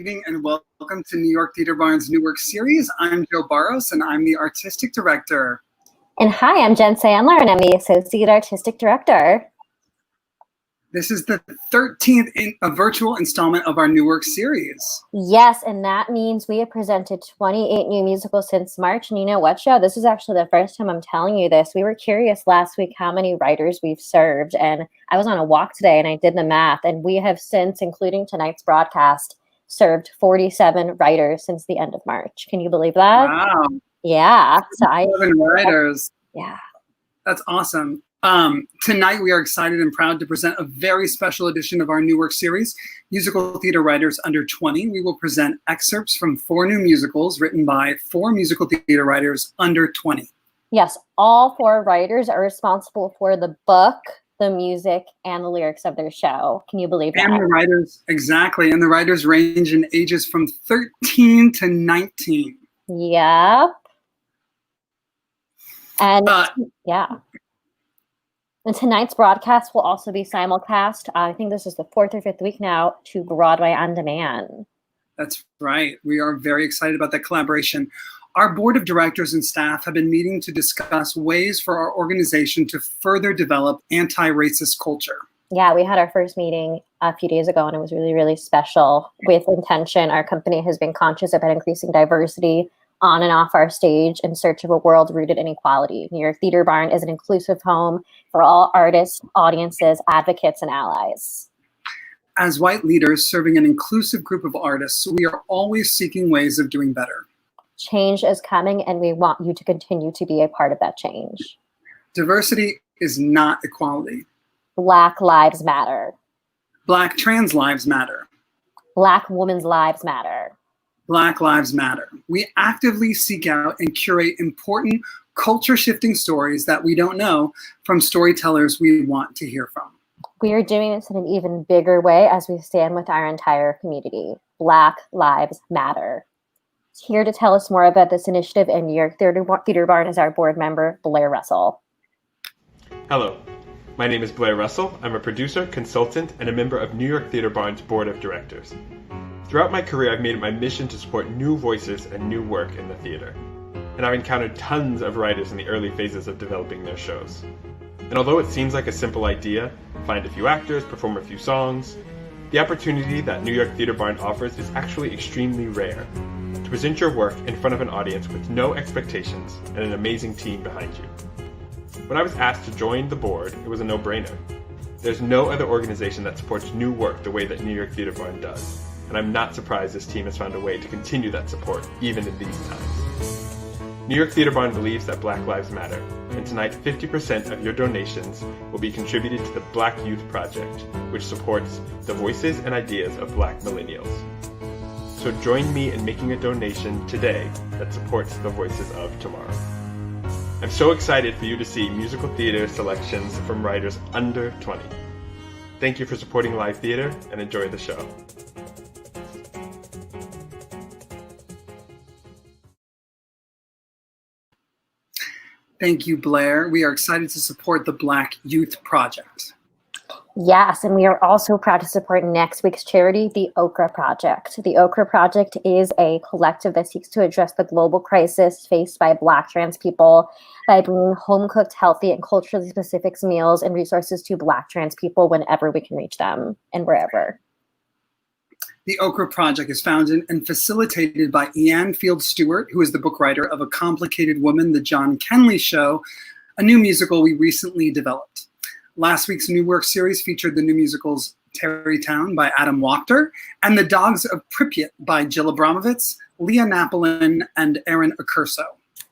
evening and welcome to New York Theater Barn's New Work series. I'm Joe Barros and I'm the artistic director. And hi, I'm Jen Sandler and I'm the associate artistic director. This is the 13th virtual installment of our New Work series. Yes, and that means we have presented 28 new musicals since March. And you know what, Joe? This is actually the first time I'm telling you this. We were curious last week how many writers we've served. And I was on a walk today and I did the math. And we have since, including tonight's broadcast, served 47 writers since the end of March. Can you believe that? Wow. Yeah. So 7 writers. Yeah. That's awesome. Tonight, we are excited and proud to present a very special edition of our New Work series, Musical Theater Writers Under 20. We will present excerpts from 4 new musicals written by 4 musical theater writers under 20. Yes, all 4 writers are responsible for the book, the music, and the lyrics of their show. Can you believe that? And the writers, exactly. And the writers range in ages from 13 to 19. Yep. And yeah. And tonight's broadcast will also be simulcast. I think this is the 4th or 5th week now to Broadway On Demand. That's right. We are very excited about that collaboration. Our board of directors and staff have been meeting to discuss ways for our organization to further develop anti-racist culture. Yeah, we had our first meeting a few days ago and it was really, really special. With intention, our company has been conscious about increasing diversity on and off our stage in search of a world rooted in equality. New York Theater Barn is an inclusive home for all artists, audiences, advocates, and allies. As white leaders serving an inclusive group of artists, we are always seeking ways of doing better. Change is coming, and we want you to continue to be a part of that change. Diversity is not equality. Black lives matter. Black trans lives matter. Black women's lives matter. Black Lives Matter. We actively seek out and curate important culture-shifting stories that we don't know from storytellers we want to hear from. We are doing this in an even bigger way as we stand with our entire community. Black Lives Matter. Here to tell us more about this initiative in New York Theater Barn is our board member, Blair Russell. Hello, my name is Blair Russell. I'm a producer, consultant, and a member of New York Theater Barn's board of directors. Throughout my career, I've made it my mission to support new voices and new work in the theater. And I've encountered tons of writers in the early phases of developing their shows. And although it seems like a simple idea, find a few actors, perform a few songs, the opportunity that New York Theater Barn offers is actually extremely rare. To present your work in front of an audience with no expectations and an amazing team behind you. When I was asked to join the board, it was a no-brainer. There's no other organization that supports new work the way that New York Theater Barn does. And I'm not surprised this team has found a way to continue that support, even in these times. New York Theater Barn believes that Black Lives Matter, and tonight 50% of your donations will be contributed to the Black Youth Project, which supports the voices and ideas of Black millennials. So join me in making a donation today that supports the voices of tomorrow. I'm so excited for you to see musical theater selections from writers under 20. Thank you for supporting live theater and enjoy the show. Thank you, Blair. We are excited to support the Black Youth Project. Yes, and we are also proud to support next week's charity, the Okra Project. The Okra Project is a collective that seeks to address the global crisis faced by Black trans people by bringing home-cooked, healthy, and culturally specific meals and resources to Black trans people whenever we can reach them and wherever. The Okra Project is founded and facilitated by Ian Field Stewart, who is the book writer of A Complicated Woman, The John Kenley Show, a new musical we recently developed. Last week's New Work series featured the new musicals Tarrytown by Adam Wachter and The Dogs of Pripyat by Jill Abramovitz, Leah Napolin, and Aaron Accurso.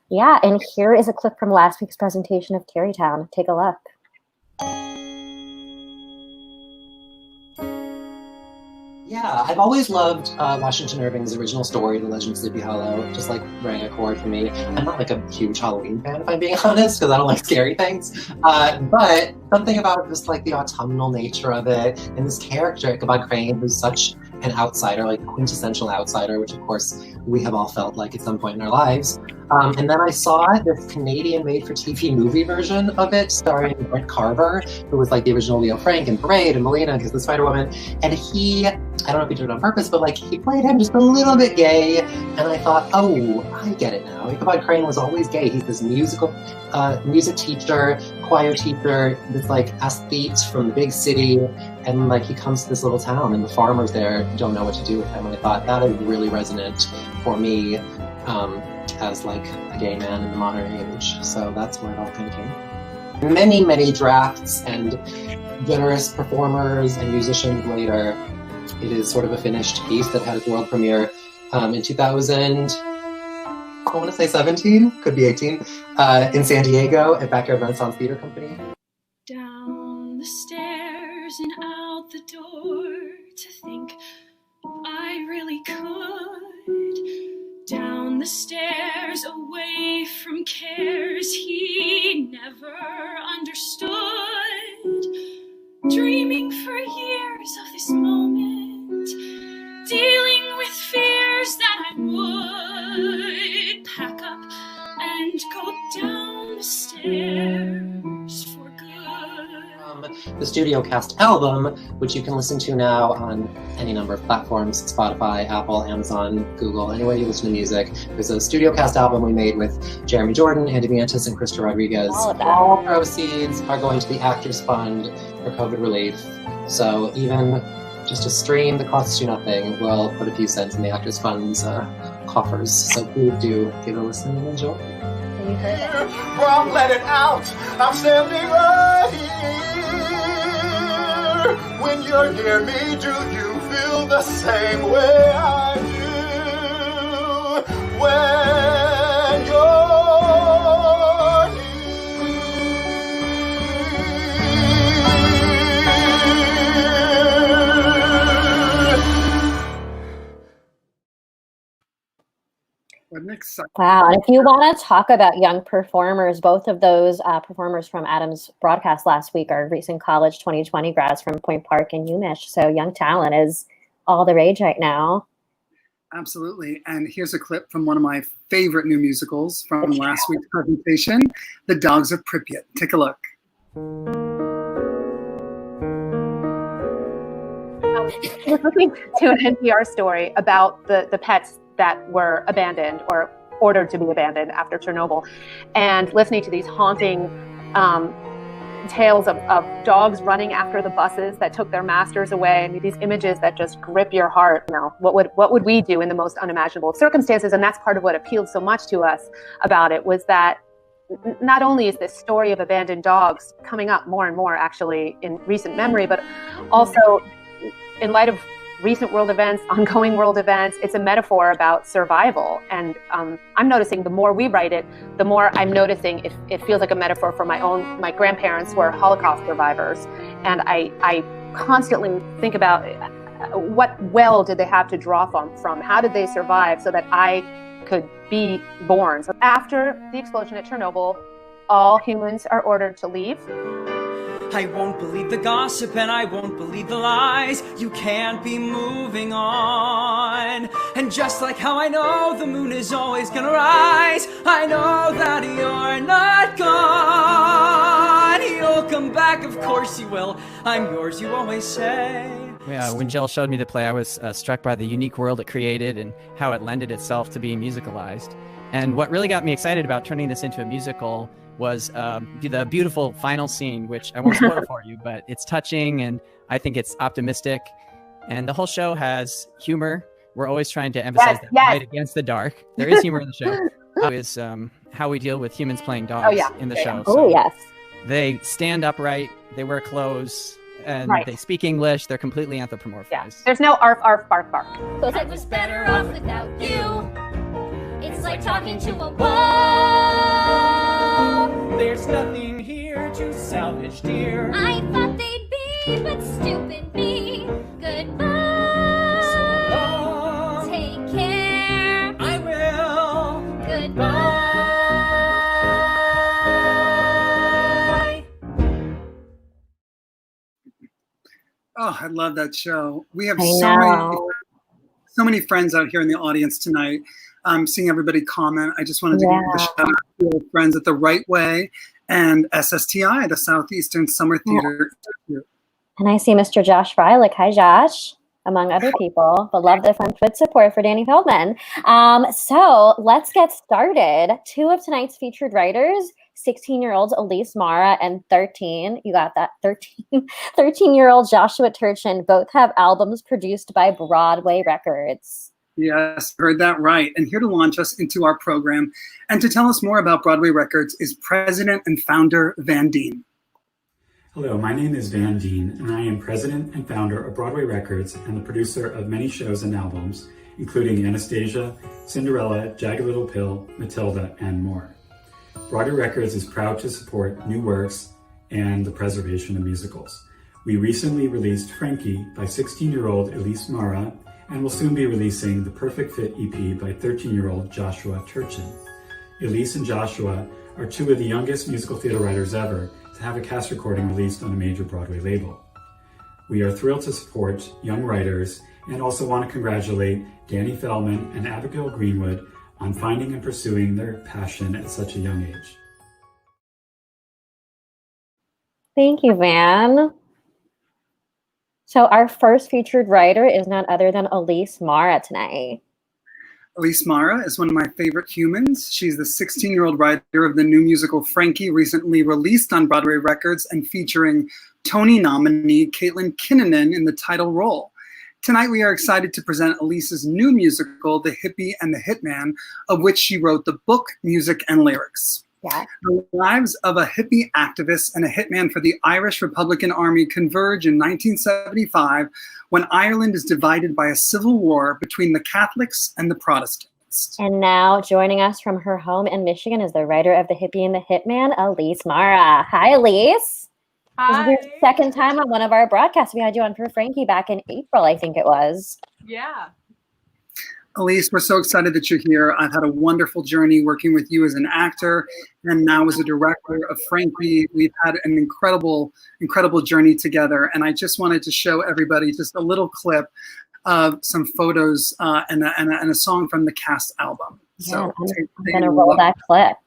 Yeah, and here is a clip from last week's presentation of Tarrytown. Take a look. Yeah, I've always loved Washington Irving's original story, The Legend of Sleepy Hollow. Just like rang a chord for me. I'm not like a huge Halloween fan, if I'm being honest, because I don't like scary things. But something about just like the autumnal nature of it, and this character, Ichabod Crane, who's such an outsider, like a quintessential outsider, which of course we have all felt like at some point in our lives. And then I saw this Canadian made-for-TV movie version of it, starring Brett Carver, who was like the original Leo Frank and Parade and Melina, because the Spider-Woman. And he, I don't know if he did it on purpose, but like he played him just a little bit gay. And I thought, oh, I get it now. Ichabod Crane was always gay. He's this music teacher, choir teacher, this like aesthete from the big city. And like he comes to this little town and the farmers there don't know what to do with him. And I thought that is really resonant for me. As like a gay man in the modern age. So that's where it all kind of came. Many, many drafts and generous performers and musicians later, it is sort of a finished piece that had its world premiere in 2000, I want to say 17, could be 18, in San Diego at Backyard Renaissance Theater Company. Down the stairs and out the door to think I really could. Down the stairs, away from cares he never understood. Dreaming for years of this moment, dealing with fears that I would pack up and go down the stairs for good. The Studio Cast album, which you can listen to now on any number of platforms, Spotify, Apple, Amazon, Google, anywhere you listen to music. There's a Studio Cast album we made with Jeremy Jordan, Andy Miantis, and Krista Rodriguez. All proceeds are going to the Actors Fund for COVID relief. So even just a stream that costs you nothing will put a few cents in the Actors Fund's coffers. So please do give it a listen and enjoy. You heard it. Won't let it out. I'm standing right here. When you're near me, do you feel the same way I do? When you're What next? Wow. And if you want to talk about young performers, both of those performers from Adam's broadcast last week are recent college 2020 grads from Point Park and UMich. So young talent is all the rage right now. Absolutely. And here's a clip from one of my favorite new musicals from last week's presentation, The Dogs of Pripyat. Take a look. I was listening to an NPR story about the pets that were abandoned or ordered to be abandoned after Chernobyl, and listening to these haunting tales of dogs running after the buses that took their masters away. I mean, these images that just grip your heart. You know, what would we do in the most unimaginable of circumstances? And that's part of what appealed so much to us about it, was that not only is this story of abandoned dogs coming up more and more actually in recent memory, but also in light of recent world events, ongoing world events, it's a metaphor about survival. And I'm noticing the more we write it, the more I'm noticing it feels like a metaphor for my grandparents were Holocaust survivors. And I constantly think about what well did they have to draw from? How did they survive so that I could be born? So after the explosion at Chernobyl, all humans are ordered to leave. I won't believe the gossip and I won't believe the lies. You can't be moving on. And just like how I know the moon is always gonna rise, I know that you're not gone. You'll come back, of course you will. I'm yours, you always say. Yeah, when Jill showed me the play, I was struck by the unique world it created and how it lended itself to being musicalized. And what really got me excited about turning this into a musical was the beautiful final scene, which I won't spoil for you, but it's touching and I think it's optimistic. And the whole show has humor. We're always trying to emphasize that light against the dark. There is humor in the show. Is how we deal with humans playing dogs in the show. Oh, yes. They stand upright, they wear clothes, and they speak English. They're completely anthropomorphized. Yeah. There's no arf, arf, bark, bark. I was better off without you. It's like talking to a wall. There's nothing here to salvage, dear. I thought they'd be, but stupid me. Goodbye. So long. Take care. I will. Goodbye. Oh, I love that show. We have I so know. many so many friends out here in the audience tonight. Seeing everybody comment, I just wanted to give a shout out to our friends at The Right Way and SSTI, the Southeastern Summer Theater Institute. And I see Mr. Josh Freilich. Hi, Josh, among other people, but love the front foot support for Danny Feldman. So let's get started. Two of tonight's featured writers, 16-year-olds Elyse Marra and 13-year-old Joshua Turchin, both have albums produced by Broadway Records. Yes, heard that right. And here to launch us into our program and to tell us more about Broadway Records is president and founder Van Deen. Hello, my name is Van Deen, and I am president and founder of Broadway Records and the producer of many shows and albums, including Anastasia, Cinderella, Jagged Little Pill, Matilda, and more. Broadway Records is proud to support new works and the preservation of musicals. We recently released Frankie by 16-year-old Elise Mara, and will soon be releasing the Perfect Fit EP by 13-year-old Joshua Turchin. Elise and Joshua are two of the youngest musical theater writers ever to have a cast recording released on a major Broadway label. We are thrilled to support young writers and also want to congratulate Danny Feldman and Abigail Greenwood on finding and pursuing their passion at such a young age. Thank you, Van. So our first featured writer is none other than Elyse Marra tonight. Elyse Mara is one of my favorite humans. She's the 16-year-old writer of the new musical Frankie, recently released on Broadway Records and featuring Tony nominee Caitlin Kinnunen in the title role. Tonight we are excited to present Elise's new musical, The Hippie and the Hitman, of which she wrote the book, music, and lyrics. Yeah. The lives of a hippie activist and a hitman for the Irish Republican Army converge in 1975 when Ireland is divided by a civil war between the Catholics and the Protestants. And now joining us from her home in Michigan is the writer of The Hippie and the Hitman, Elyse Marra. Hi, Elyse. Hi. This is your second time on one of our broadcasts. We had you on for Frankie back in April, I think it was. Yeah. Elyse, we're so excited that you're here. I've had a wonderful journey working with you as an actor and now as a director of Frankie. We've had an incredible journey together. And I just wanted to show everybody just a little clip of some photos and a song from the cast album. Yeah, I'm going to roll that clip.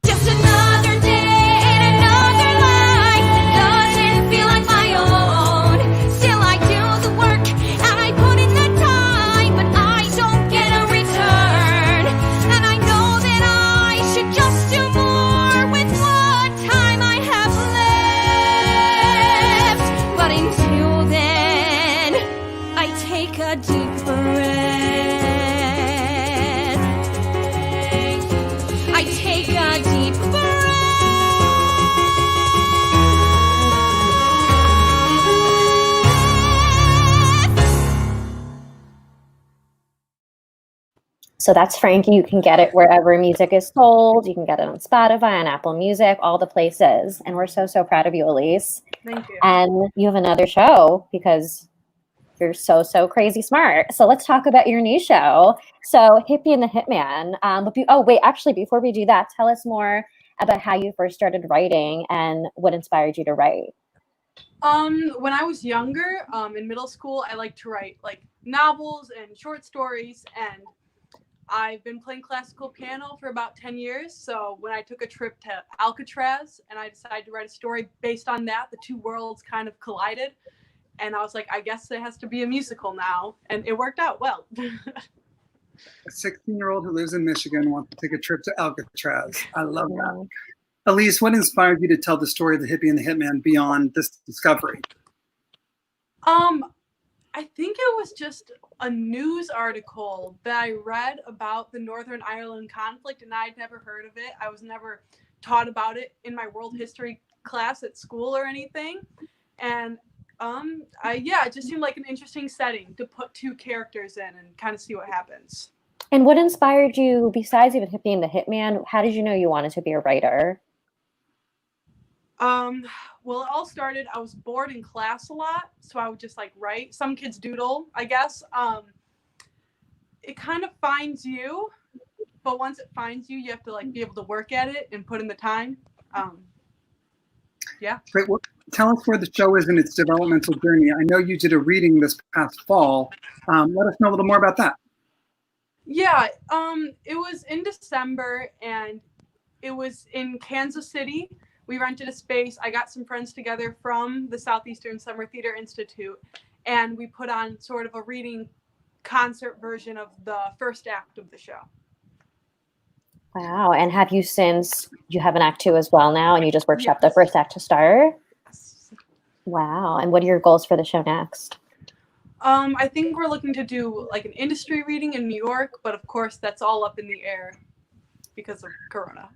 Just another day in another life that doesn't feel like my own. Still I do the work and I put in the time, but I don't get a return. And I know that I should just do more with what time I have left. But until then, I take a deep breath. I take a deep breath. So that's Frankie. You can get it wherever music is sold. You can get it on Spotify, on Apple Music, all the places. And we're so proud of you, Elyse. Thank you. And you have another show because you're so crazy smart. So let's talk about your new show. So Hippie and the Hitman. Actually, before we do that, tell us more about how you first started writing and what inspired you to write. When I was younger, in middle school, I liked to write like novels and short stories, and I've been playing classical piano for about 10 years. So when I took a trip to Alcatraz and I decided to write a story based on that, the two worlds kind of collided. And I was like, I guess it has to be a musical now. And it worked out well. A 16-year-old who lives in Michigan wants to take a trip to Alcatraz. I love that. Elyse, what inspired you to tell the story of the hippie and the hitman beyond this discovery? I think it was just a news article that I read about the Northern Ireland conflict, and I'd never heard of it. I was never taught about it in my world history class at school or anything. And it just seemed like an interesting setting to put two characters in and kind of see what happens. And what inspired you, besides even Hippie and the Hitman? How did you know you wanted to be a writer? Well, it all started, I was bored in class a lot, so I would just like write. Some kids doodle, I guess. It kind of finds you, but once it finds you, you have to like be able to work at it and put in the time. Yeah. Great. tell us where the show is in its developmental journey. I know you did a reading this past fall. Let us know a little more about that. Yeah, it was in December, and it was in Kansas City. We rented a space. I got some friends together from the Southeastern Summer Theater Institute, and we put on sort of a reading concert version of the first act of the show. Wow. And have you since, you have an act 2 as well now, and you just workshop the first act to start? Yes. Wow. And what are your goals for the show next? I think we're looking to do like an industry reading in New York, but of course that's all up in the air because of Corona.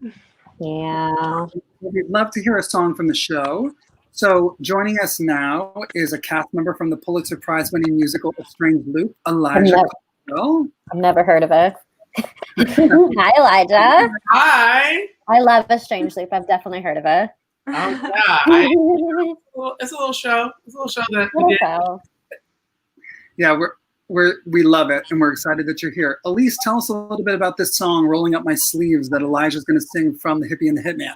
Yeah. We'd love to hear a song from the show. So joining us now is a cast member from the Pulitzer Prize-winning musical A Strange Loop, Elijah. I've never heard of it. Hi, Elijah. Hi. I love A Strange Loop. I've definitely heard of it. Oh, yeah. It's a little show. It's a little show that we did. Yeah, we love it, and we're excited that you're here. Elyse, tell us a little bit about this song, Rolling Up My Sleeves, that Elijah's going to sing from the Hippie and the Hitman.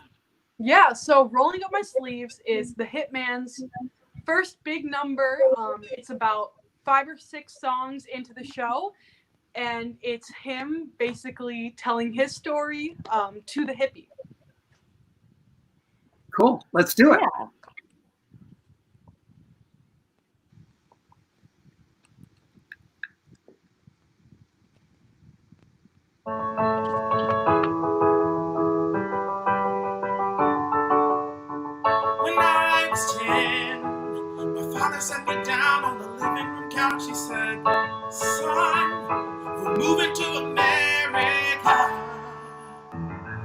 Yeah, so Rolling Up My Sleeves is the Hitman's first big number. It's about 5 or 6 songs into the show, and it's him basically telling his story to the hippie. Cool, let's do it. Yeah. When I was 10, my father sat me down on the living room couch. He said, son, we're moving to America.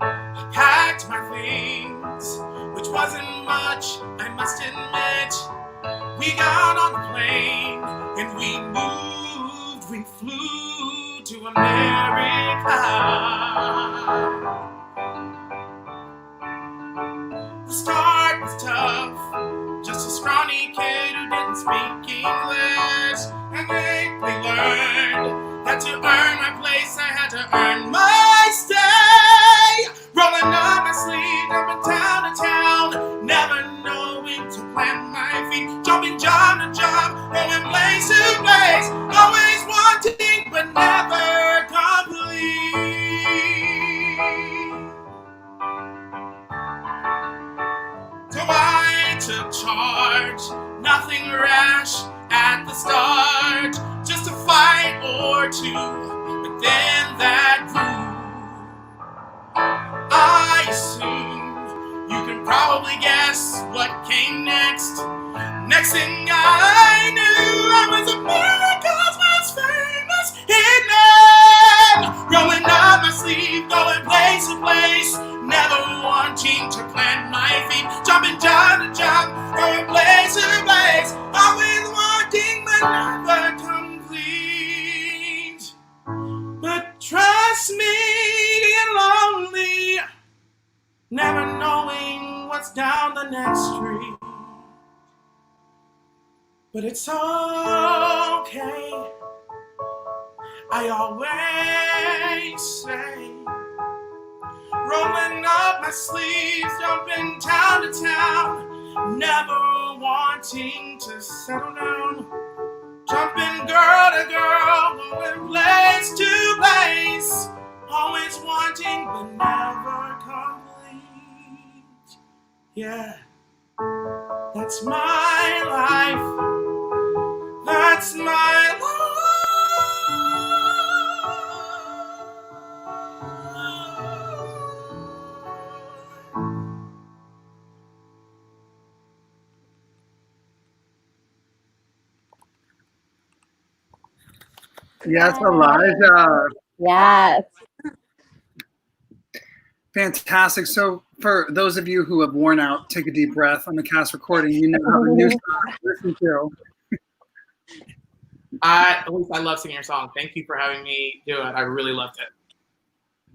I packed my things, which wasn't much, I must admit. We got on the plane and we moved, we flew to America. The start was tough, just a scrawny kid who didn't speak English. And quickly learned that to earn my place I had to earn my stay. Rolling up my sleeve, jumping town to town, never knowing to plant my feet. Jumping job to job, going place to place, always wanting but never complete. So I took charge, nothing rash at the start, just a fight or two, but then that grew. I assume you can probably guess what came next. Next thing I knew, I was America's most famous hitman. Rolling up my sleeve, going place to place, never wanting to plant my feet. Jumping job to job, going place to place, always wanting but never complete. But trust me, getting lonely, never knowing what's down the next street. But it's okay, I always say. Rolling up my sleeves, jumping town to town, never wanting to settle down. Jumping girl to girl, going place to place, always wanting but never complete. Yeah, that's my life. That's my life. Yes, Elijah. Yes. Fantastic. So for those of you who have worn out, take a deep breath on the cast recording. You now have a new song to listen to. Elyse, I love singing your song. Thank you for having me do it. I really loved it.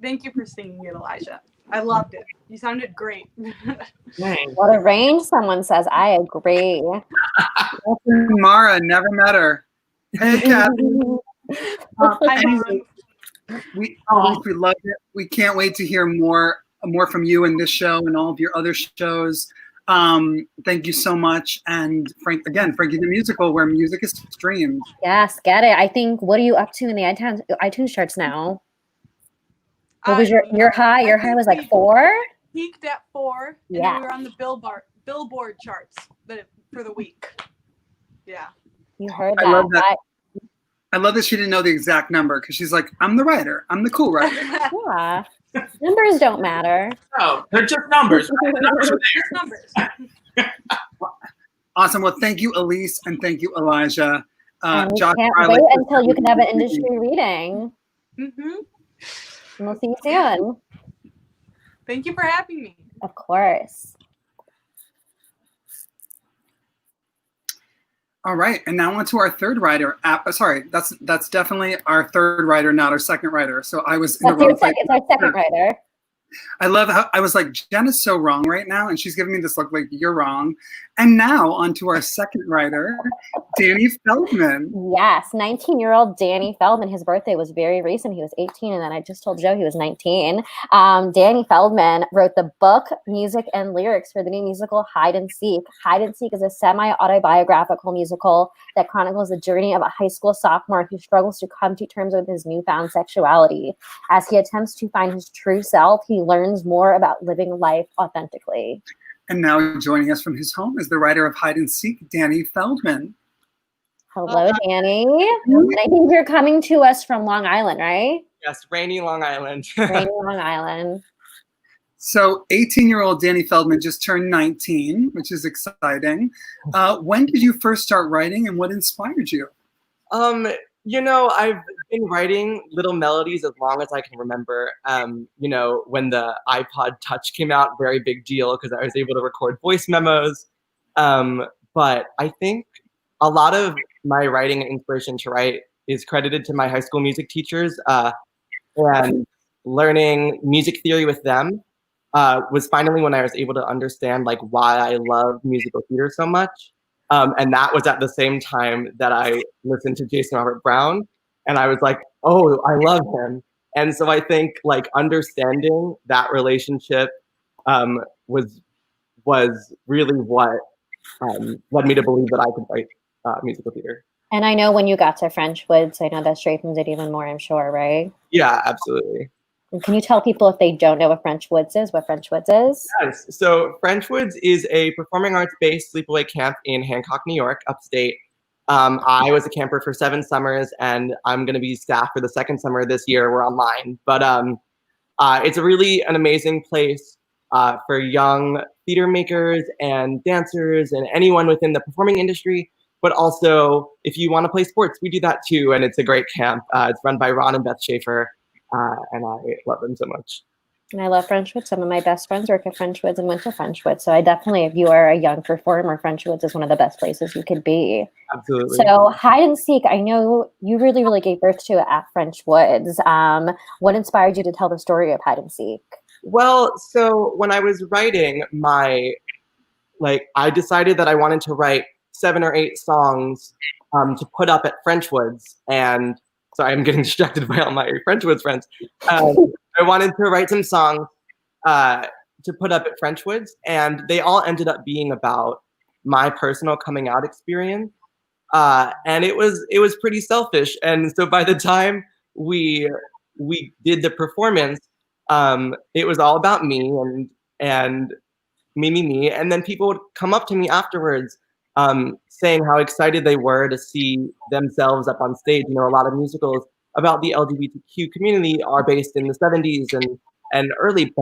Thank you for singing it, Elijah. I loved it. You sounded great. What a range, someone says. I agree. Mara, never met her. Hey, Kathy. Anyway, we loved it. We can't wait to hear more from you in this show and all of your other shows. Thank you so much. And Frankie the Musical, where music is streamed. Yes, get it. I think, what are you up to in the iTunes charts now? What was your high? Your high was like 4? Peaked at 4, and then we were on the Billboard charts for the week. Yeah. You heard that. I love that. I love that she didn't know the exact number, because she's like, I'm the writer. I'm the cool writer. Yeah. Numbers don't matter. No, they're just numbers. Just numbers. Awesome. Well, thank you, Elyse, and thank you, Elijah. And we Josh can't Riley, wait until you can have an industry reading. Mm-hmm. And we'll see you soon. Thank you for having me. Of course. All right, and now on to our third writer. Sorry, that's definitely our third writer, not our second writer. So I was in the wrong place. It's our second writer. I love how I was like, Jen is so wrong right now, and she's giving me this look like you're wrong. And now on to our second writer, Danny Feldman. Yes, 19-year-old Danny Feldman. His birthday was very recent. He was 18, and then I just told Joe he was 19. Danny Feldman wrote the book, music, and lyrics for the new musical Hide and Seek. Hide and Seek is a semi-autobiographical musical that chronicles the journey of a high school sophomore who struggles to come to terms with his newfound sexuality. As he attempts to find his true self, he learns more about living life authentically. And now joining us from his home is the writer of Hide and Seek, Danny Feldman. Hello, Danny. And I think you're coming to us from Long Island, right? Yes, rainy Long Island. Rainy Long Island. So 18-year-old Danny Feldman just turned 19, which is exciting. When did you first start writing, and what inspired you? You know, I've been writing little melodies as long as I can remember. You know, when the iPod Touch came out, very big deal because I was able to record voice memos. But I think a lot of my writing and inspiration to write is credited to my high school music teachers, and learning music theory with them was finally when I was able to understand like why I love musical theater so much. And that was at the same time that I listened to Jason Robert Brown, and I was like, oh, I love him. And so I think like understanding that relationship was really what led me to believe that I could write musical theater. And I know when you got to French Woods, I know that strengthened it even more, I'm sure, right? Yeah, absolutely. And can you tell people, if they don't know what French Woods is, what French Woods is? Yes. So French Woods is a performing arts-based sleepaway camp in Hancock, New York, upstate. I was a camper for 7 summers, and I'm going to be staff for the 2nd summer this year. We're online. But it's really an amazing place for young theater makers and dancers and anyone within the performing industry. But also, if you want to play sports, we do that too. And it's a great camp. It's run by Ron and Beth Schaefer. And I love them so much. And I love French Woods. Some of my best friends work at French Woods and went to French Woods. So I definitely, if you are a young performer, French Woods is one of the best places you could be. Absolutely. So Hide and Seek, I know you really gave birth to it at French Woods. What inspired you to tell the story of Hide and Seek? Well, so when I was writing I decided that I wanted to write 7 or 8 songs to put up at French Woods. And sorry, I'm getting distracted by all my French Woods friends. I wanted to write some songs to put up at French Woods, and they all ended up being about my personal coming out experience. And it was pretty selfish. And so by the time we did the performance, it was all about me and me. And then people would come up to me afterwards saying how excited they were to see themselves up on stage. You know, a lot of musicals about the LGBTQ community are based in the 70s and early,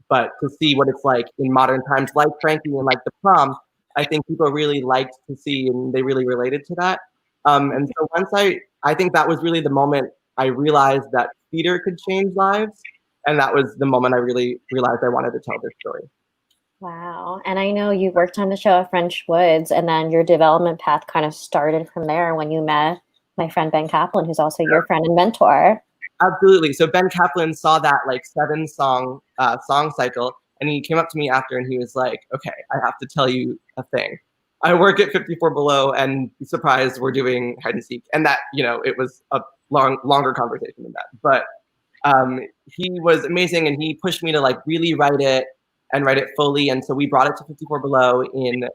but to see what it's like in modern times, like Frankie and like The Prom, I think people really liked to see, and they really related to that. And so once I think that was really the moment I realized that theater could change lives. And that was the moment I really realized I wanted to tell this story. Wow. And I know you worked on the show at French Woods, and then your development path kind of started from there when you met my friend Ben Kaplan, who's also your friend and mentor. Absolutely. So Ben Kaplan saw that 7 song cycle, and he came up to me after and he was like, okay, I have to tell you a thing. I work at 54 Below, and surprise, we're doing Hide and Seek. And that, it was a longer conversation than that. But he was amazing, and he pushed me to really write it. and write it fully. And so we brought it to 54 Below in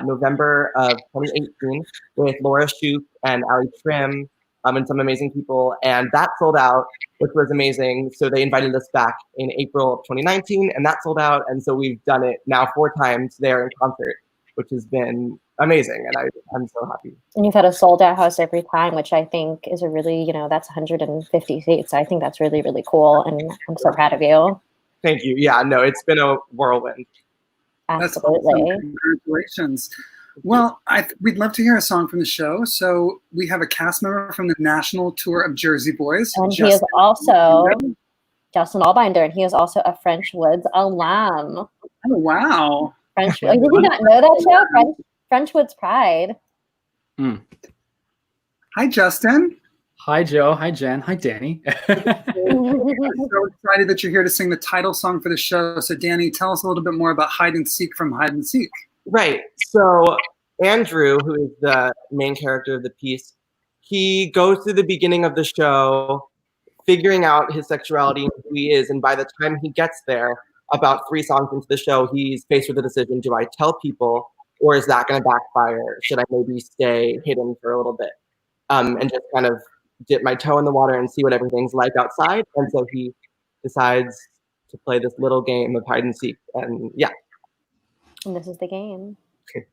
November of 2018 with Laura Shoup and Ali Trim and some amazing people. And that sold out, which was amazing. So they invited us back in April of 2019 and that sold out. And so we've done it now 4 times there in concert, which has been amazing. And I'm so happy. And you've had a sold out house every time, which I think is a really, you know, that's 150 seats. I think that's really, really cool. And I'm so proud of you. Thank you. Yeah, no, it's been a whirlwind. Absolutely. That's awesome. Congratulations. Well, we'd love to hear a song from the show. So we have a cast member from the national tour of Jersey Boys. And he is also Justin Allbinder, and he is also a French Woods alum. Oh, wow. Did you not know that show? French Woods Pride. Hi, Justin. Hi, Joe. Hi, Jen. Hi, Danny. I'm so excited that you're here to sing the title song for the show. So, Danny, tell us a little bit more about Hide and Seek from Hide and Seek. Right. So Andrew, who is the main character of the piece, he goes through the beginning of the show figuring out his sexuality and who he is. And by the time he gets there, about 3 songs into the show, he's faced with a decision. Do I tell people, or is that going to backfire? Should I maybe stay hidden for a little bit and just kind of dip my toe in the water and see what everything's like outside? And so he decides to play this little game of hide and seek. And yeah. And this is the game. Okay.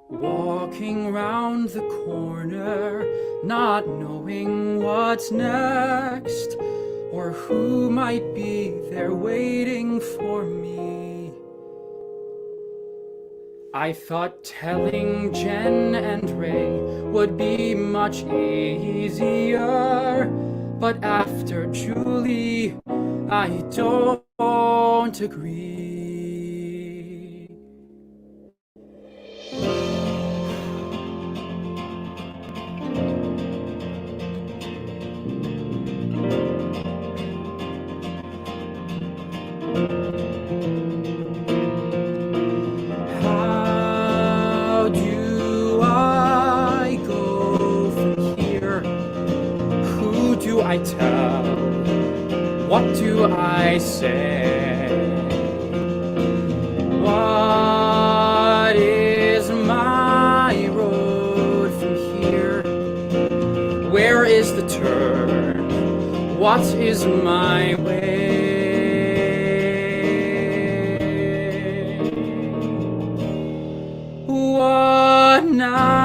Walking round the corner, not knowing what's next, or who might be there waiting for me. I thought telling Jen and Ray would be much easier, but after Julie, I don't agree. How do I go from here? Who do I tell? What do I say? What is my road from here? Where is the turn? What is my way? What now?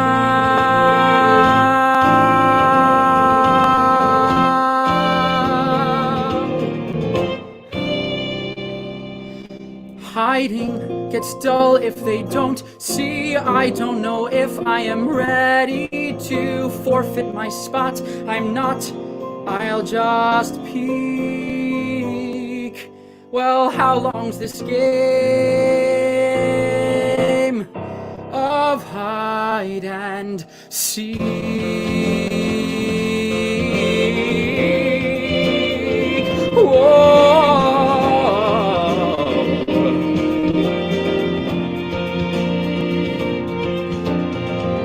Hiding gets dull if they don't see. I don't know if I am ready to forfeit my spot. I'm not. I'll just peek. Well, how long's this game of hide and seek? Whoa.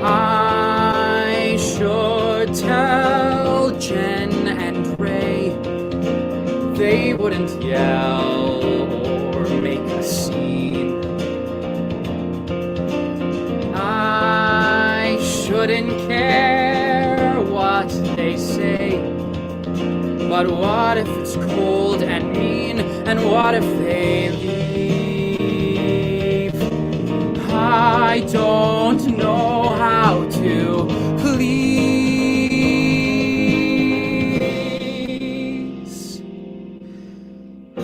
I should tell Jen and Ray. They wouldn't yell or make a scene. I shouldn't care what they say. But what if it's cold and mean? And what if they leave? I don't know how to please.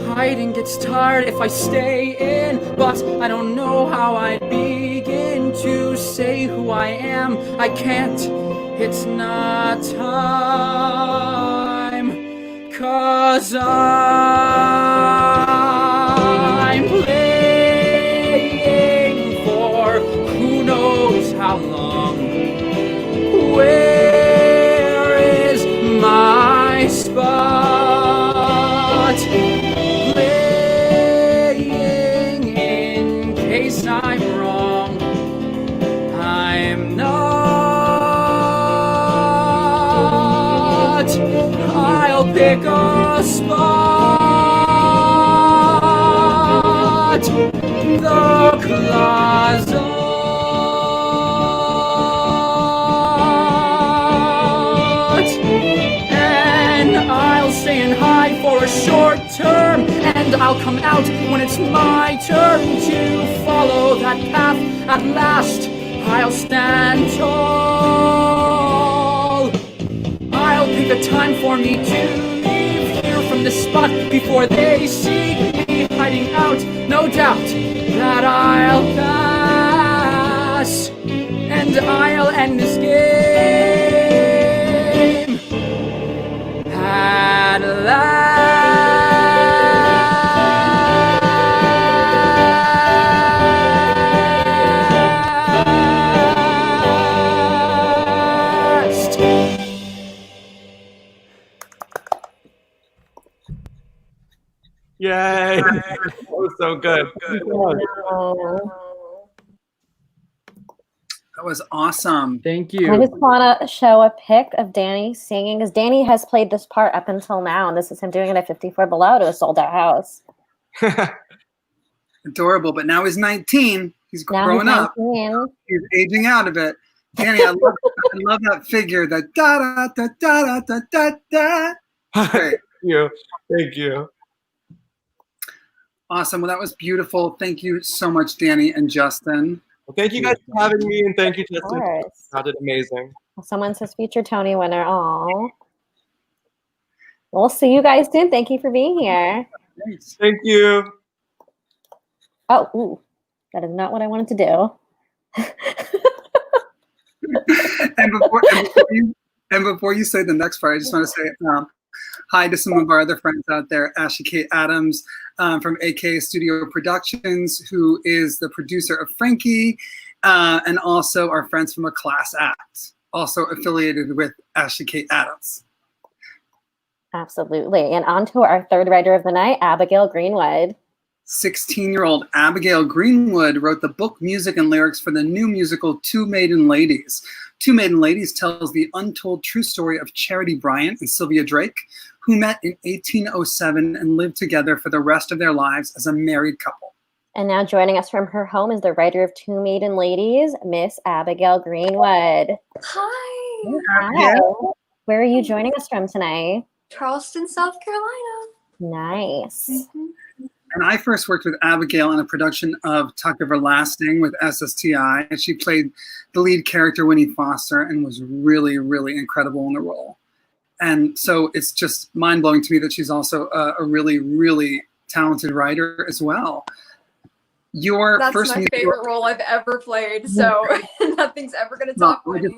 Hiding gets tired if I stay in, but I don't know how I'd begin to say who I am. I can't, it's not time, 'cause I'm playing for who knows how long. where is my spot? Playing in case I'm wrong. I'm not. I'll pick a spot. The closet. And I'll stay in high for a short term, and I'll come out when it's my turn to follow that path. At last, I'll stand tall. I'll pick a time for me to leave here from this spot before they see me hiding out. No doubt that I'll pass, and I'll end this game at last. Yay! That was so good. That was awesome. Thank I you. just want to show a pic of Danny singing, because Danny has played this part up until now, and this is him doing it at 54 Below to a sold-out house. Adorable, but now he's 19. He's Now growing he's up. 19. He's aging out of it. Danny, I love that figure. That da da da da da da da. Great. Thank you. Awesome. Well, that was beautiful. Thank you so much, Danny and Justin. Well, thank you guys for having me, and thank you, Justin. course. You did amazing. Someone says future Tony winner. Aw. We'll see you guys soon. Thank you for being here. Thanks. Thank you. Oh, ooh, that is not what I wanted to do. And before you say the next part, I just want to say hi to some of our other friends out there. Ashley Kate Adams from AK Studio Productions, who is the producer of Frankie, and also our friends from A Class Act, also affiliated with Ashley Kate Adams. Absolutely. And on to our third writer of the night, Abigail Greenwood. 16-year-old Abigail Greenwood wrote the book, music, and lyrics for the new musical Two Maiden Ladies. Two Maiden Ladies tells the untold true story of Charity Bryant and Sylvia Drake, who met in 1807 and lived together for the rest of their lives as a married couple. And now joining us from her home is the writer of Two Maiden Ladies, Miss Abigail Greenwood. Hi. Hi. Where are you joining us from tonight? Charleston, South Carolina. Nice. Mm-hmm. And I first worked with Abigail in a production of Tuck Everlasting with SSTI, and she played the lead character, Winnie Foster, and was really, really incredible in the role. And so it's just mind-blowing to me that she's also a really, really talented writer as well. That's my favorite role I've ever played, so nothing's ever going to top Winnie.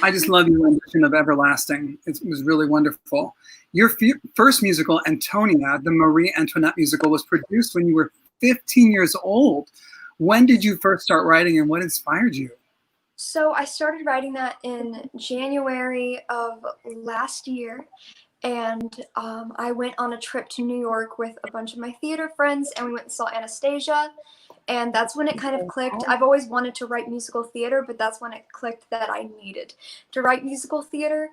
I just love your rendition of Everlasting. It was really wonderful. Your first musical, Antonia, the Marie Antoinette musical, was produced when you were 15 years old. When did you first start writing, and what inspired you? So I started writing that in January of last year, and I went on a trip to New York with a bunch of my theater friends, and we went and saw Anastasia. And that's when it kind of clicked. I've always wanted to write musical theater, but that's when it clicked that I needed to write musical theater.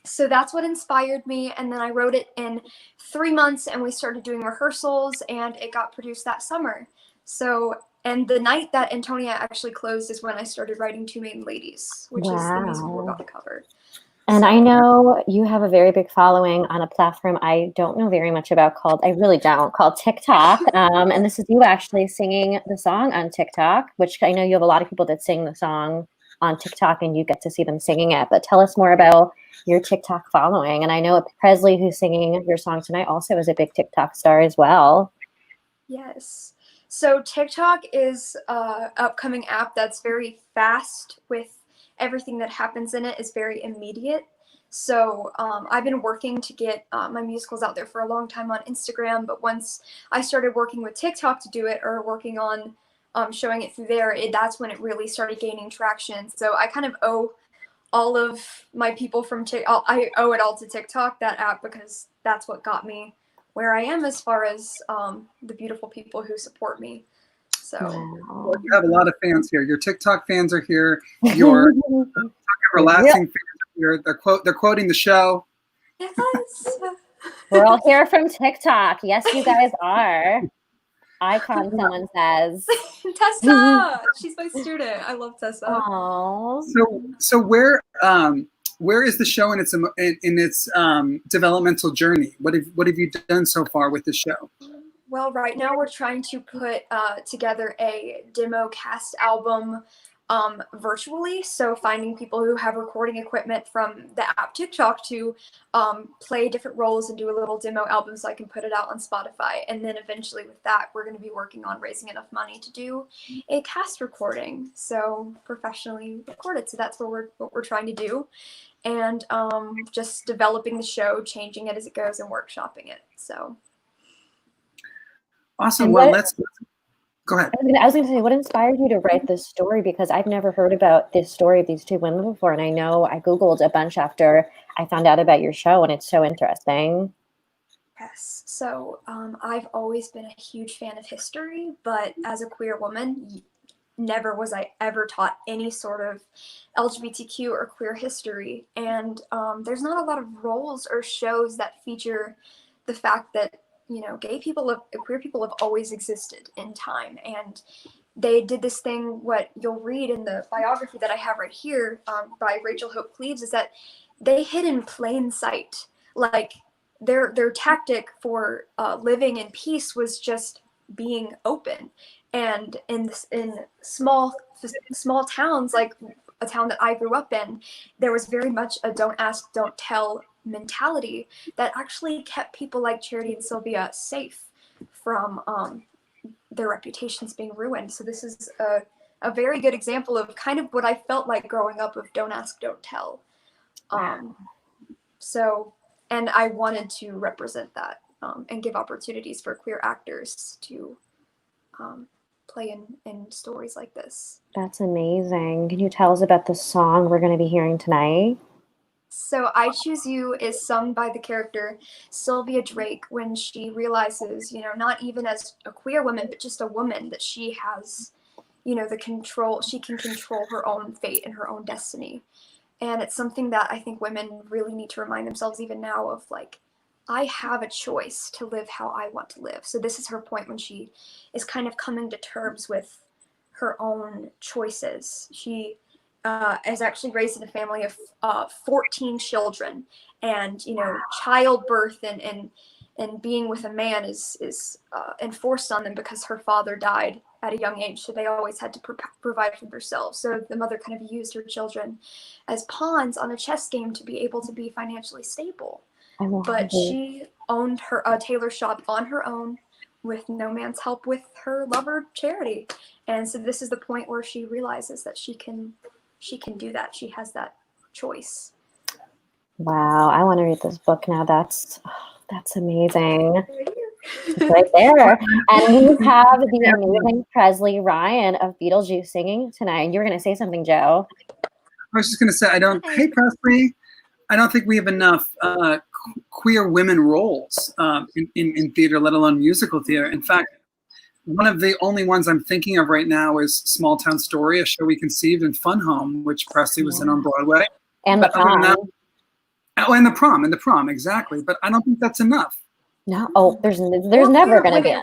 So that's what inspired me. And then I wrote it in 3 months, and we started doing rehearsals, and it got produced that summer. So, and the night that Antonia actually closed is when I started writing Two Maiden Ladies, which is the musical we're about to cover. And I know you have a very big following on a platform I don't know very much about called TikTok. And this is you actually singing the song on TikTok, which I know you have a lot of people that sing the song on TikTok and you get to see them singing it. But tell us more about your TikTok following. And I know Presley, who's singing your song tonight, also is a big TikTok star as well. Yes. So TikTok is an upcoming app that's very fast with everything that happens in it is very immediate. So I've been working to get my musicals out there for a long time on Instagram, but once I started working with TikTok to do it, or working on showing it through there, that's when it really started gaining traction. So I kind of owe all of my people from TikTok, I owe it all to TikTok, that app, because that's what got me where I am as far as the beautiful people who support me. So well, you have a lot of fans here. Your TikTok fans are here. Your relaxing fans are here. They're quoting the show. Yes. We're all here from TikTok. Yes, you guys are. Icon, someone says. Tessa, she's my student. I love Tessa. Aww. So where is the show in its developmental journey? What have you done so far with the show? Well, right now we're trying to put together a demo cast album virtually. So finding people who have recording equipment from the app TikTok to play different roles and do a little demo album so I can put it out on Spotify. And then eventually with that, we're going to be working on raising enough money to do a cast recording. So professionally recorded. So that's what we're trying to do. And just developing the show, changing it as it goes, and workshopping it. So. Awesome. Well, let's go ahead. I was going to say, what inspired you to write this story? Because I've never heard about this story of these two women before. And I know I Googled a bunch after I found out about your show, and it's so interesting. Yes. So I've always been a huge fan of history, but as a queer woman, never was I ever taught any sort of LGBTQ or queer history. And there's not a lot of roles or shows that feature the fact that, you know, queer people have always existed in time. And they did this thing, what you'll read in the biography that I have right here by Rachel Hope Cleaves, is that they hid in plain sight. Like their tactic for living in peace was just being open. And in small towns, like a town that I grew up in, there was very much a don't ask, don't tell mentality that actually kept people like Charity and Sylvia safe from their reputations being ruined. So this is a very good example of kind of what I felt like growing up of don't ask, don't tell. So, and I wanted to represent that and give opportunities for queer actors to play in stories like this. That's amazing. Can you tell us about the song we're going to be hearing tonight? So I Choose You is sung by the character Sylvia Drake when she realizes, you know, not even as a queer woman, but just a woman, that she has, you know, she can control her own fate and her own destiny. And it's something that I think women really need to remind themselves even now of, like, I have a choice to live how I want to live. So this is her point when she is kind of coming to terms with her own choices. She is actually raised in a family of 14 children, and, you know, childbirth and being with a man is enforced on them because her father died at a young age. So they always had to provide for themselves. So the mother kind of used her children as pawns on a chess game to be able to be financially stable. But she owned a tailor shop on her own with no man's help, with her lover Charity. And so this is the point where she realizes that she can do that. She has that choice. Wow, I want to read this book now. That's amazing. It's right there. And we have the amazing Presley Ryan of Beetlejuice singing tonight. You were going to say something, Joe. I was just going to say, hey, Presley, I don't think we have enough queer women roles in theater, let alone musical theater. In fact, one of the only ones I'm thinking of right now is Small Town Story, a show we conceived in Fun Home, which Presley was in on Broadway. And the prom. And the prom, exactly. But I don't think that's enough. No, there's never going to be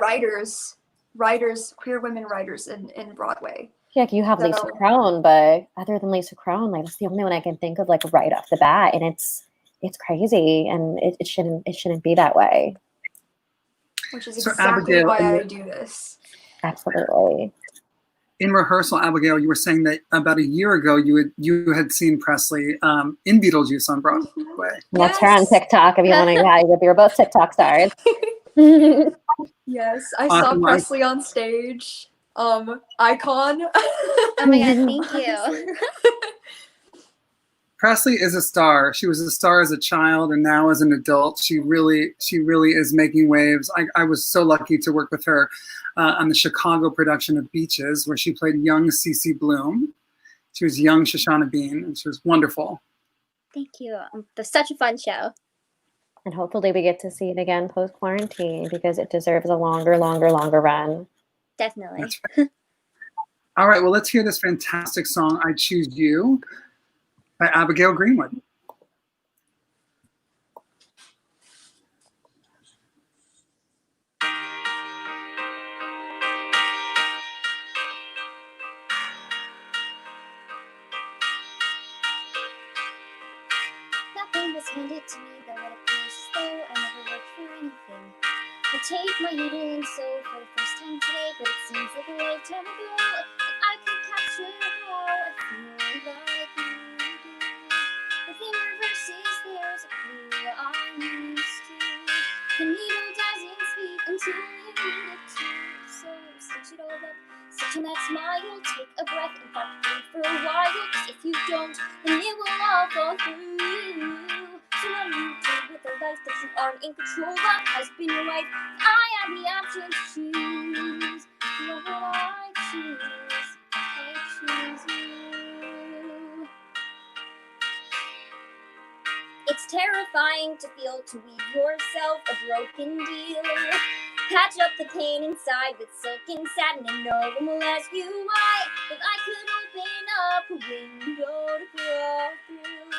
queer women writers in Broadway. Yeah, you have Lisa Kron, but other than Lisa Kron, like, that's the only one I can think of, like, right off the bat, and it's crazy, and it shouldn't be that way. Which is exactly Abigail, why I do this. Absolutely. In rehearsal, Abigail, you were saying that about a year ago you had seen Presley in Beetlejuice on Broadway. That's her on TikTok if you want to. Yeah, you're both TikTok stars. Yes, I saw Presley on stage. Icon. Oh my god, thank you. Presley is a star. She was a star as a child, and now as an adult, she really is making waves. I was so lucky to work with her on the Chicago production of Beaches, where she played young Cece Bloom. She was young Shoshana Bean, and she was wonderful. Thank you. That's such a fun show. And hopefully we get to see it again post-quarantine because it deserves a longer run. Definitely. That's right. All right, well, let's hear this fantastic song, I Choose You, by Abigail Greenwood. Nothing was handed to me, though it appears as though I never worked for anything. I take my healing soul for the first time today, but it seems like a lifetime ago, and I could capture how I feel like you do. Within reverses, there's a clue I'm used to. The needle doesn't speak until you need it to. So stitch it all up, stitch on that smile, take a breath and fuck through for a while. 'Cause if you don't, then it will all fall through. So what do you do with a life that you aren't in control of? Husband or wife, I have the option to choose. What will I choose? I choose you. It's terrifying to feel, to weave yourself a broken deal. Patch up the pain inside with silken satin, and no one will ask you why. If I could open up a window to crawl through,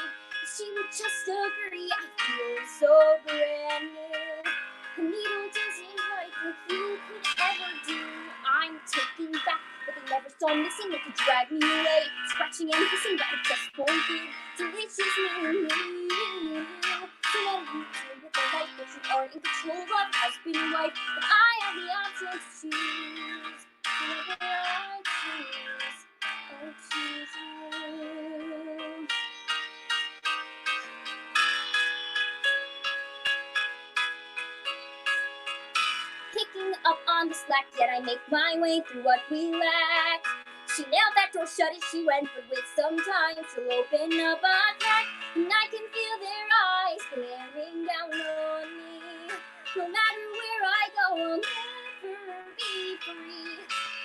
she would just agree. I feel so brand new. The needle doesn't write like you could ever do. I'm taking back what they never saw missing. It could drag me away, scratching and hissing, but it just won't do. Delicious me. So what do you do with a life that you are in control of? Husband and wife, but I have the option to choose. Whatever I choose, I choose you. Picking up on the slack, yet I make my way through what we lack. She nailed that door shut as she went, but with some time she'll open up a crack, and I can feel their eyes glaring down on me. No matter where I go, I'll never be free.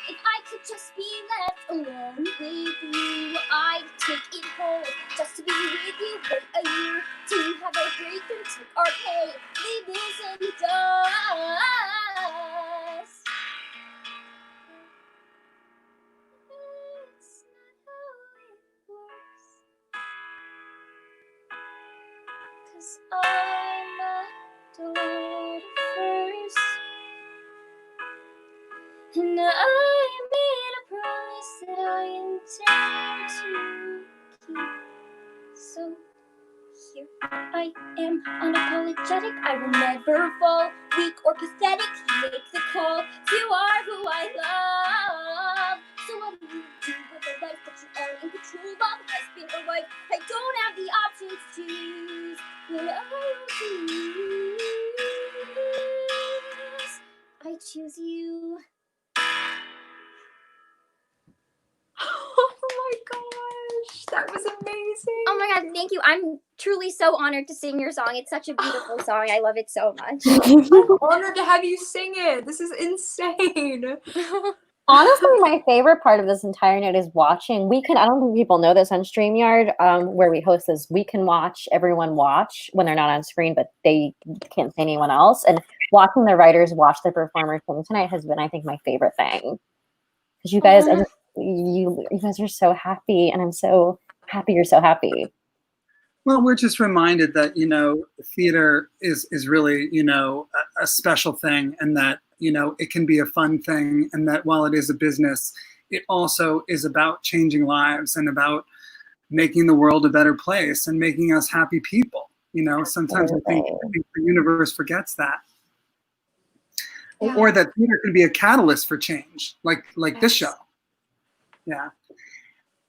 If I could just be left alone with you, I'd take it whole just to be with you. Wait a year to have a breakthrough, take our pay, leave this in the dust. It's not how it works, 'cause I'm not told first, and I made a promise that I intend to keep. So here I am, unapologetic. I will never fall weak or pathetic. Make the call. You are who I love. So what do you do with a life that you are in control of? Husband or wife, I don't have the option to choose. What I choose, I choose you. Oh my gosh, that was amazing. Oh my god, thank you. I'm truly so honored to sing your song. It's such a beautiful song. I love it so much. I'm honored to have you sing it. This is insane. Honestly, my favorite part of this entire night is watching. I don't think people know this on StreamYard, where we host this, we can watch everyone watch when they're not on screen, but they can't see anyone else. And watching the writers watch the performers sing tonight has been, I think, my favorite thing. Because you guys, you guys are so happy, and I'm so happy you're so happy. Well, we're just reminded that, theater is really, a special thing, and that, it can be a fun thing, and that while it is a business, it also is about changing lives and about making the world a better place and making us happy people. Sometimes I think the universe forgets that. Yeah. Or that theater can be a catalyst for change, like this show. Yeah.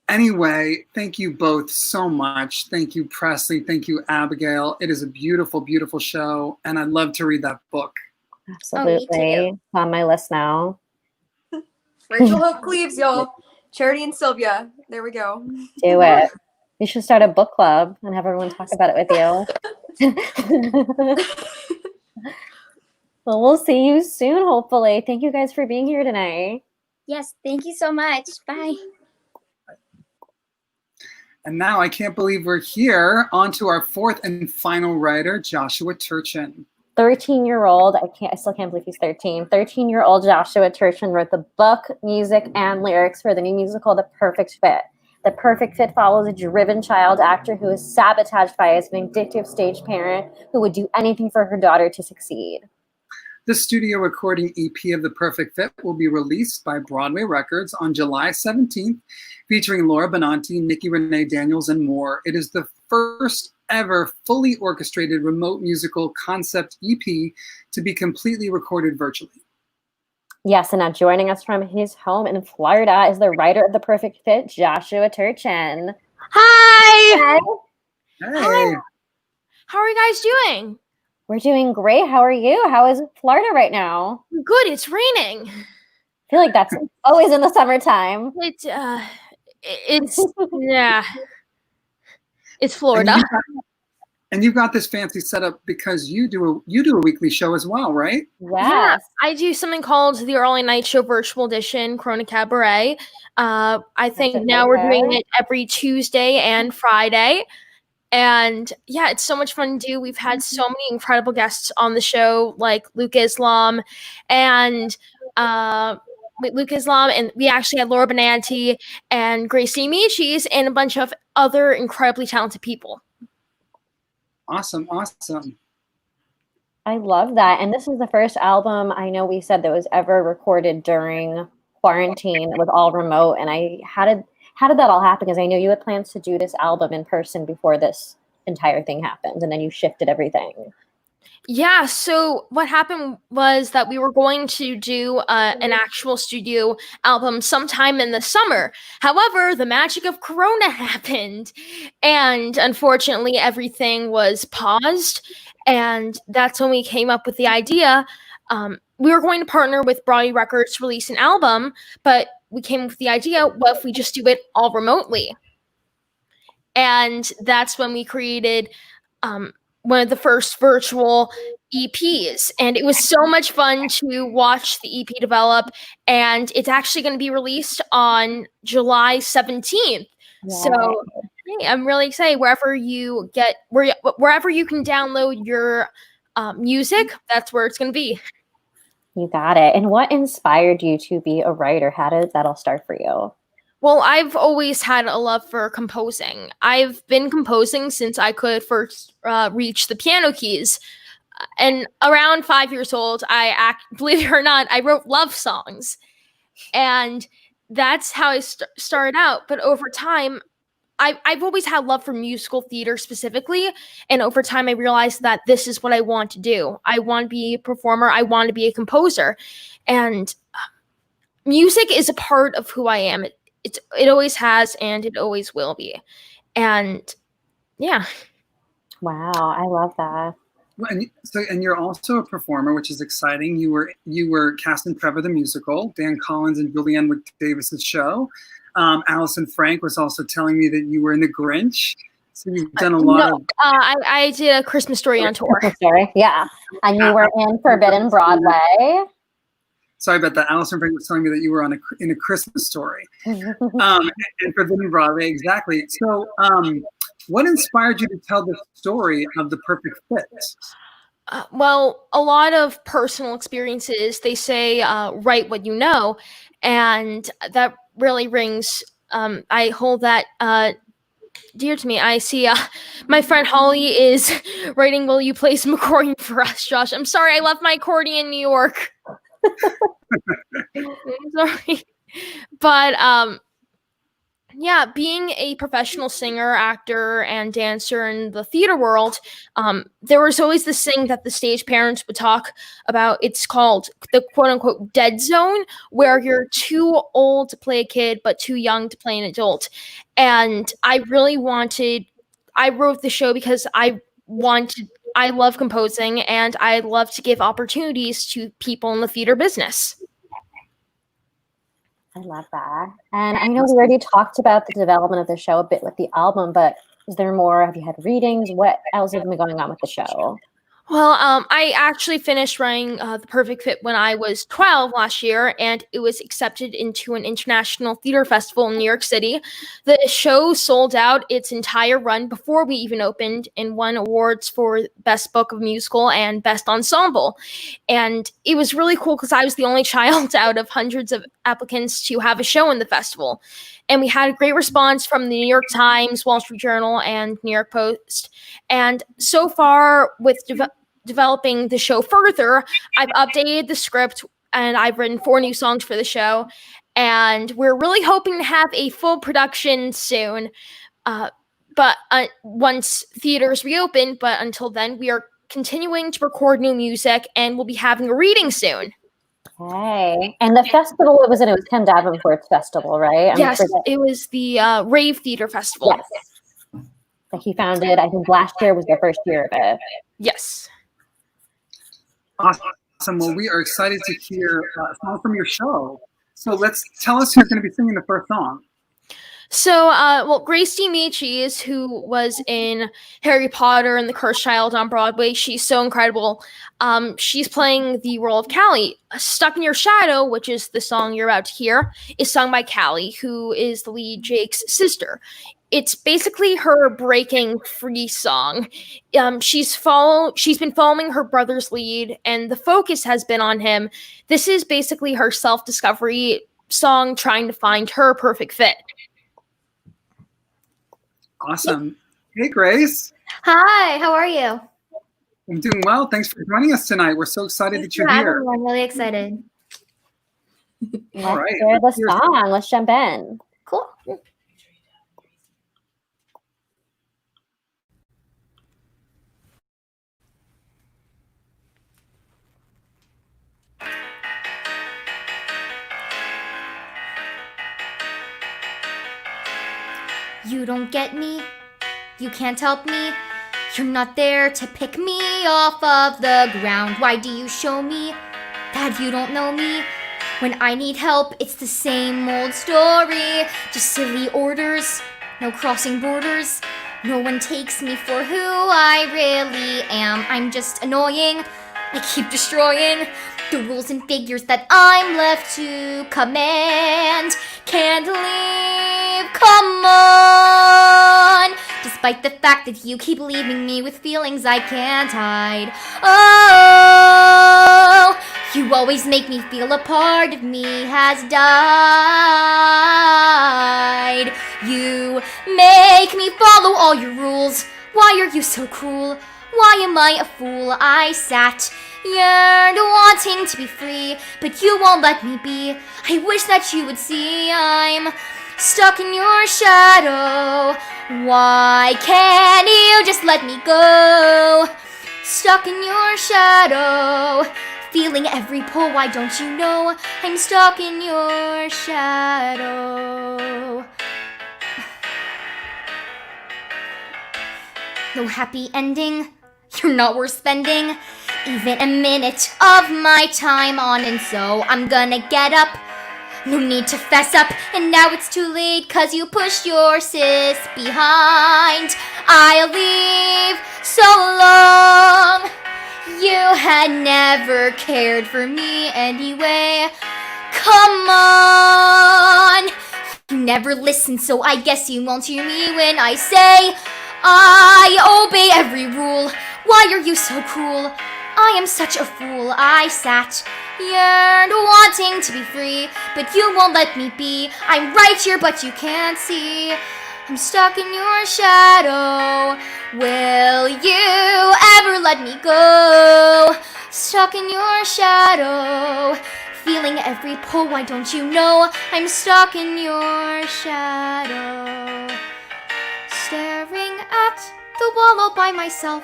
Anyway, thank you both so much. Thank you, Presley. Thank you, Abigail. It is a beautiful, beautiful show, and I'd love to read that book. Absolutely. It's on my list now. Rachel Hope Cleaves, y'all. Charity and Sylvia. There we go. Do it. You should start a book club and have everyone talk about it with you. Well, we'll see you soon, hopefully. Thank you guys for being here tonight. Yes, thank you so much. Bye. And now I can't believe we're here. On to our fourth and final writer, Joshua Turchin. 13-year-old, I still can't believe he's 13. 13-year-old Joshua Turchin wrote the book, music, and lyrics for the new musical, The Perfect Fit. The Perfect Fit follows a driven child actor who is sabotaged by his vindictive stage parent who would do anything for her daughter to succeed. The studio recording EP of The Perfect Fit will be released by Broadway Records on July 17th, featuring Laura Benanti, Nikki Renee Daniels, and more. It is the first ever fully orchestrated remote musical concept EP to be completely recorded virtually. Yes, and now joining us from his home in Florida is the writer of The Perfect Fit, Joshua Turchin. Hi! Hey! Hi. How are you guys doing? We're doing great. How are you? How is Florida right now? Good. It's raining. I feel like that's always in the summertime. It's yeah. It's Florida. And you've got this fancy setup because you do a weekly show as well, right? Yeah, I do something called the Early Night Show Virtual Edition, Corona Cabaret. I think now we're doing it every Tuesday and Friday. And yeah, it's so much fun to do. We've had so many incredible guests on the show, like Luke Islam and we actually had Laura Benanti and Gracie Michis and a bunch of other incredibly talented people. Awesome. I love that. And this is the first album I know we said that was ever recorded during quarantine. It was all remote. And how did that all happen? Because I know you had plans to do this album in person before this entire thing happened, and then you shifted everything. Yeah, so what happened was that we were going to do an actual studio album sometime in the summer. However, the magic of Corona happened, and unfortunately, everything was paused. And that's when we came up with the idea. We were going to partner with Broadway Records to release an album, but we came up with the idea, what if we just do it all remotely? And that's when we created one of the first virtual EPs. And it was so much fun to watch the EP develop. And it's actually going to be released on July 17th. Wow. So hey, I'm really excited. Wherever you can download your music, that's where it's going to be. You got it. And what inspired you to be a writer? How did that all start for you? Well, I've always had a love for composing. I've been composing since I could first reach the piano keys. And around 5 years old, believe it or not, I wrote love songs. And that's how I started out. But over time, I've always had love for musical theater specifically. And over time, I realized that this is what I want to do. I want to be a performer. I want to be a composer. And music is a part of who I am. It always has, and it always will be. And yeah. Wow, I love that. Well, and you're also a performer, which is exciting. You were cast in Trevor the Musical, Dan Collins and Julianne Wick-Davis's show. Allison Frank was also telling me that you were in The Grinch. So you've done a lot of... I did A Christmas Story on tour. Story, yeah. And you were in Forbidden Broadway. Sorry about that. Allison Frank was telling me that you were in A Christmas Story. And Forbidden Broadway, exactly. So what inspired you to tell the story of The Perfect Fit? Well, a lot of personal experiences. They say, write what you know. And that really rings. I hold that dear to me. I see my friend Holly is writing, will you play some accordion for us, Josh? I'm sorry, I left my accordion in New York. I'm sorry. But yeah, being a professional singer, actor, and dancer in the theater world, there was always this thing that the stage parents would talk about. It's called the quote-unquote dead zone, where you're too old to play a kid, but too young to play an adult. And I wrote the show because I love composing, and I love to give opportunities to people in the theater business. I love that. And I know we already talked about the development of the show a bit with the album, but is there more? Have you had readings? What else has been going on with the show? Well, I actually finished writing The Perfect Fit when I was 12 last year, and it was accepted into an international theater festival in New York City. The show sold out its entire run before we even opened and won awards for Best Book of Musical and Best Ensemble. And it was really cool because I was the only child out of hundreds of applicants to have a show in the festival. And we had a great response from the New York Times, Wall Street Journal, and New York Post. And so far, with developing the show further, I've updated the script and I've written 4 new songs for the show. And we're really hoping to have a full production soon. But once theaters reopen, but until then, we are continuing to record new music and we'll be having a reading soon. Okay. And the festival it was Ken Davenport's festival, right? Yes, it was the Rave Theater Festival. Yes. That he founded, I think last year was the first year of it. Yes. Awesome. Well, we are excited to hear a song from your show. So tell us who's going to be singing the first song. So, Grace DiMichis, who was in Harry Potter and the Cursed Child on Broadway, she's so incredible. She's playing the role of Callie. Stuck in Your Shadow, which is the song you're about to hear, is sung by Callie, who is the lead Jake's sister. It's basically her breaking free song. She's been following her brother's lead, and the focus has been on him. This is basically her self-discovery song, trying to find her perfect fit. Awesome. Hey, Grace. Hi, how are you? I'm doing well. Thanks for joining us tonight. We're so excited that you're here. I'm really excited. All right. Hear the song. Let's jump in. Cool. You don't get me, you can't help me, you're not there to pick me off of the ground. Why do you show me that you don't know me? When I need help, it's the same old story. Just silly orders, no crossing borders. No one takes me for who I really am. I'm just annoying, I keep destroying the rules and figures that I'm left to command. Can't leave, come on, despite the fact that you keep leaving me with feelings I can't hide. Oh, you always make me feel a part of me has died. You make me follow all your rules. Why are you so cruel? Why am I a fool? I sat yearned wanting to be free, but you won't let me be. I wish that you would see I'm stuck in your shadow. Why can't you just let me go? Stuck in your shadow, feeling every pull. Why don't you know I'm stuck in your shadow? No happy ending, you're not worth spending even a minute of my time on, and so I'm gonna get up. No need to fess up, and now it's too late, cause you pushed your sis behind. I'll leave so long. You had never cared for me anyway. Come on. You never listen, so I guess you won't hear me when I say I obey every rule. Why are you so cruel? I am such a fool. I sat yearned wanting to be free, but you won't let me be. I'm right here, but you can't see. I'm stuck in your shadow. Will you ever let me go? Stuck in your shadow, feeling every pull. Why don't you know I'm stuck in your shadow? Staring at the wall all by myself,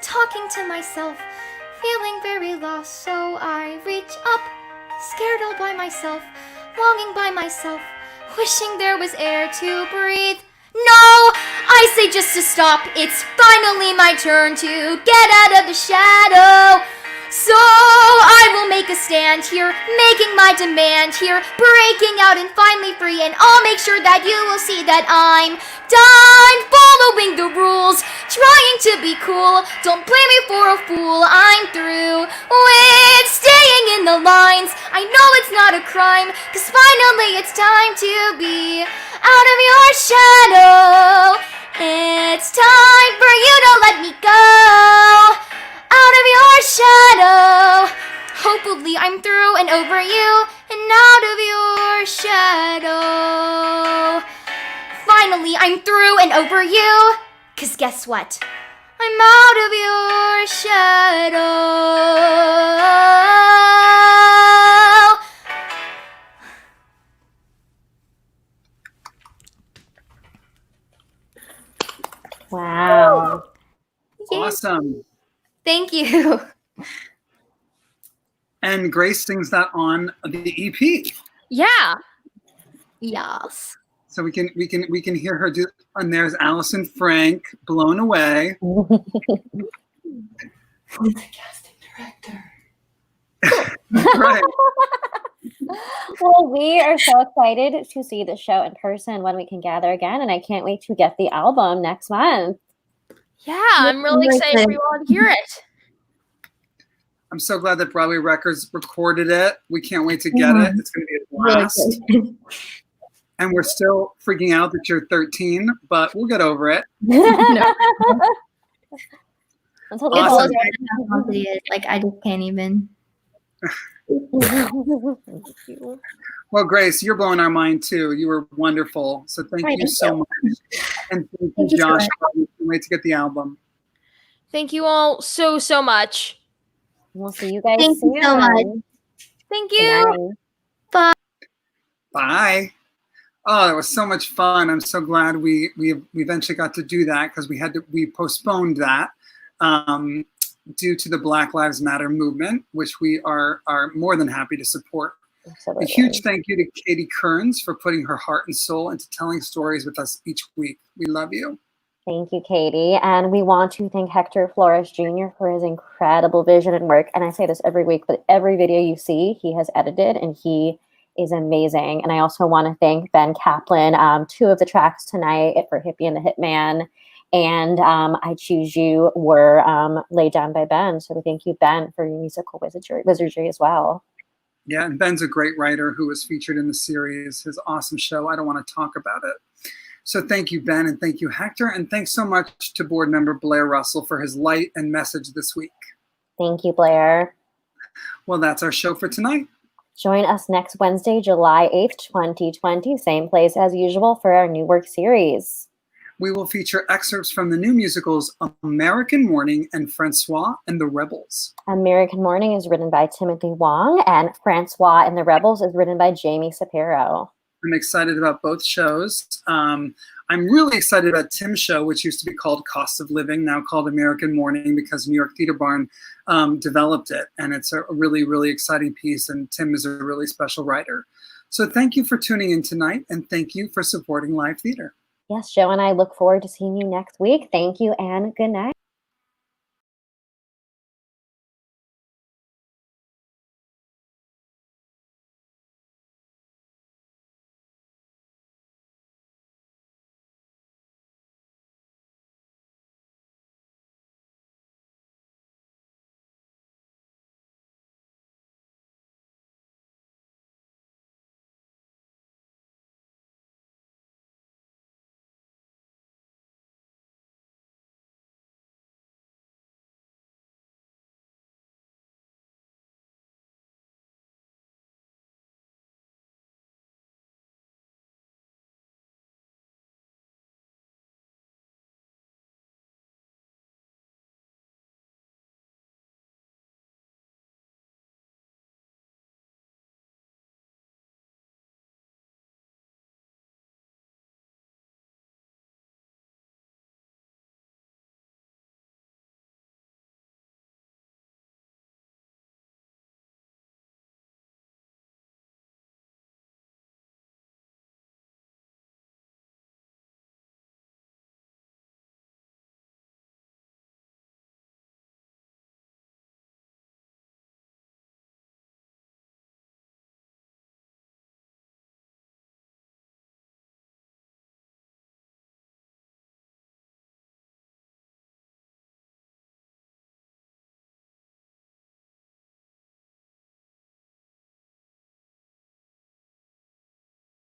talking to myself, feeling very lost, so I reach up, scared all by myself, longing by myself, wishing there was air to breathe. No, I say just to stop, it's finally my turn to get out of the shadow. So I will make a stand here, making my demand here, breaking out and finally free, and I'll make sure that you will see that I'm done following the rules, trying to be cool. Don't play me for a fool, I'm through with staying in the lines. I know it's not a crime, 'cause finally it's time to be out of your shadow. It's time for you to let me go out of your shadow. Hopefully I'm through and over you and out of your shadow. Finally I'm through and over you, 'cause guess what? I'm out of your shadow. Wow. Awesome. Thank you. And Grace sings that on the EP. Yeah. Yes. So we can hear her do. And there's Allison Frank, Blown Away. Right. Well, we are so excited to see the show in person when we can gather again, and I can't wait to get the album next month. Yeah, I'm really excited for you all to hear it. I'm so glad that Broadway Records recorded it. We can't wait to get it. It's going to be a blast. And we're still freaking out that you're 13, but we'll get over it. Until It's Awesome. like I just can't even. Well, Grace, you're blowing our mind too. You were wonderful. So thank you so much. And thank you, Josh. Can't wait to get the album. Thank you all so, so much. We'll see you guys Thank soon. you so much. Thank you. Bye. Bye. Oh, that was so much fun. I'm so glad we eventually got to do that because we postponed that due to the Black Lives Matter movement, which we are more than happy to support. Absolutely. A huge thank you to Katie Kearns for putting her heart and soul into telling stories with us each week. We love you. Thank you, Katie. And we want to thank Hector Flores Jr. for his incredible vision and work. And I say this every week, but every video you see, he has edited and he is amazing. And I also want to thank Ben Kaplan. 2 of the tracks tonight for Hippie and the Hitman and I Choose You were laid down by Ben. So we thank you, Ben, for your musical wizardry as well. Yeah, and Ben's a great writer who was featured in the series, his awesome show. I don't want to talk about it. So thank you, Ben, and thank you, Hector. And thanks so much to board member Blair Russell for his light and message this week. Thank you, Blair. Well, that's our show for tonight. Join us next Wednesday, July 8th, 2020, same place as usual for our new work series. We will feature excerpts from the new musicals American Morning and Francois and the Rebels. American Morning is written by Timothy Wong, and Francois and the Rebels is written by Jamie Sapiro. I'm excited about both shows. I'm really excited about Tim's show, which used to be called Cost of Living, now called American Morning, because New York Theater Barn developed it. And it's a really, really exciting piece. And Tim is a really special writer. So thank you for tuning in tonight. And thank you for supporting live theater. Yes, Joe and I look forward to seeing you next week. Thank you and good night.